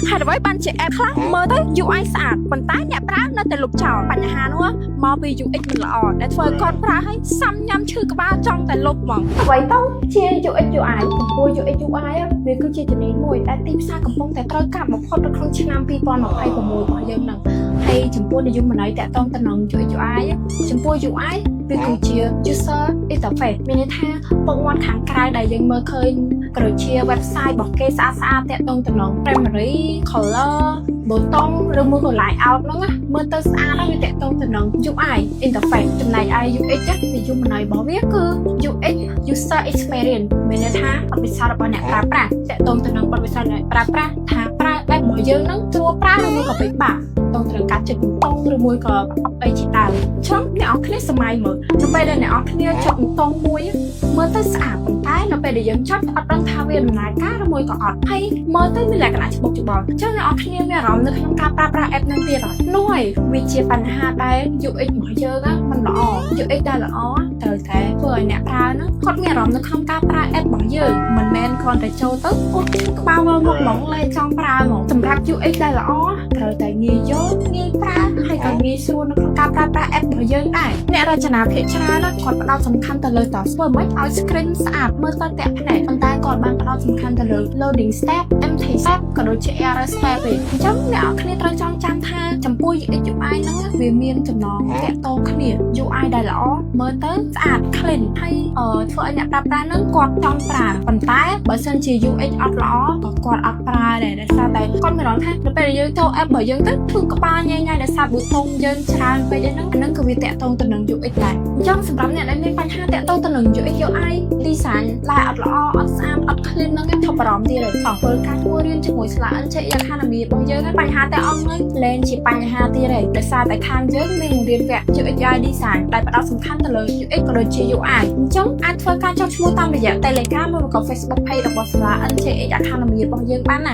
ហើយអ្វីបានជា app ខ្លះមើលទៅ UI ស្អាតប៉ុន្តែអ្នកប្រើនៅតែលុបចោលបញ្ហានោះមកពី UX មិនល្អដែលធ្វើឲ្យគាត់ប្រើឲ្យសំញ៉ាំឈឺក្បាលចង់តែលុបហ្មងអ្វីទៅជា UX UI ចំពោះ UX UI វាគឺជាជំនាញមួយដែលទីផ្សារកំពុងតែត្រូវការបំផុតនៅក្នុងឆ្នាំ2026របស់យើងហ្នឹងហើយចំពោះនិយមន័យតាក់ទងទៅនឹង UX UI ចំពោះ UI វាគឺជា user interface មានន័យថាពងមាត់ខាងក្រៅដែលយើងមើលឃើញក៏ដូចជា website របស់គេស្អាតតាក់ទងទៅនឹង primary color ប៊ូតុងឬមួយក៏ layout ហ្នឹងមើលទៅស្អាតហើយវាតាក់ទងទៅនឹង UI interface ចំណែកឯ UX និយមន័យរបស់វាគឺ UX user experience មានន័យថាបទពិសោធន៍របស់អ្នកប្រើប្រាស់តាក់ទងទៅនឹងបទពិសោធន៍អ្នកប្រើប្រាស់ថាប្រើ app របស់យើងហ្នឹងស្រួលប្រើឬមួយក៏ពិបាកតងទៅនឹងការចុចប៊ូតុងឬមួយក៏អីជាដើមអញ្ចឹងអ្នកនរគ្នាសម័យមើលនៅពេលដែលអ្នកនរគ្នាចុចប៊ូតុងមួយមើលទៅស្អាតប៉ុន្តែនៅពេលដែលយើងចុចអត់ដឹងថាវាដំណើរការឬមួយក៏អត់ហើយមើលទៅមានលក្ខណៈច្បុកច្បល់អញ្ចឹងអ្នកនរគ្នាមានអារម្មណ៍នៅក្នុងការប្រើប្រាស់ app ហ្នឹងទៀតហើយនោះហើយវាជាបញ្ហាដែល UX របស់យើងមិនល្អ UX ដែលល្អត្រូវតែធ្វើឲ្យអ្នកប្រើហ្នឹងគាត់មានអារម្មណ៍នៅក្នុងការប្រើ app របស់យើងមិនមែនគ្រាន់តែចូលទៅអូក្បាលមើលមុខហ្មងលេចង់ប្រើហ្មងសម្រាប់ UX ដែលល្អត្រូវតែងាយយល់ងាយប្រើហើយក៏ងាយស្រួលនៅក្នុងការប្រើប្រាស់ app របស់យើងដែរអ្នករចនាភាគច្រើនគាត់ផ្ដោតសំខាន់ទៅលើតធ្វើម៉េចឲ្យ screen ស្អាតមើលទៅតាក់ភ្នែកប៉ុន្តែគាត់បានផ្ដោតសំខាន់ទៅលើ loading step empty step ក៏ដូចជា error step ទេអញ្ចឹងអ្នកនរគ្នាត្រូវចងចាំថាចំពោះ UX UI ហ្នឹងវាមានចំណងតាក់ទងគ្នា UI ដែលល្អមើលទៅស្អាត clean ហើយធ្វើឲ្យអ្នកប្រើប្រាស់ហ្នឹងគាត់ចង់ប្រើប៉ុន្តែបើសិនជា UX អត់ល្អក៏គាត់អត់ប្រើដែរដោយសារតែគាត់មានអារម្មណ៍ថានៅពេលយើងចូល app របស់យើងទៅធ្វើក្បាលញ៉ៃញ៉ៃដោយសារប៊ូតុងយើងច្រើនពេកហ្នឹងក៏វាតាក់ទងទៅនឹង UX ដែរអញ្ចឹងសម្រាប់អ្នកដែលមានបញ្ហាតាក់ទងទៅនឹង UX UI design ឡាយអត់ល្អអត់ស្អាតអត់ clean ហ្នឹងថប់បារម្ភទៀតហើយអង្គការធ្វើរៀនជាមួយស្លាក NCE Academy របស់យើងបញ្ហាតែអង្គហ្នឹងលែងជាបញ្ហាទៀតហើយដោយសារតែខាងយើងមានបង្រៀនវគ្គ UX UI design ដែលផ្ដោតសំខាន់ទៅលើ UX ក៏ដូចជា UI អញ្ចឹងអាចធ្វើការចុះឈ្មោះតាមរយៈ Telegram ឬក៏ Facebook page របស់សាលា NCE Academy របស់យើងបានណា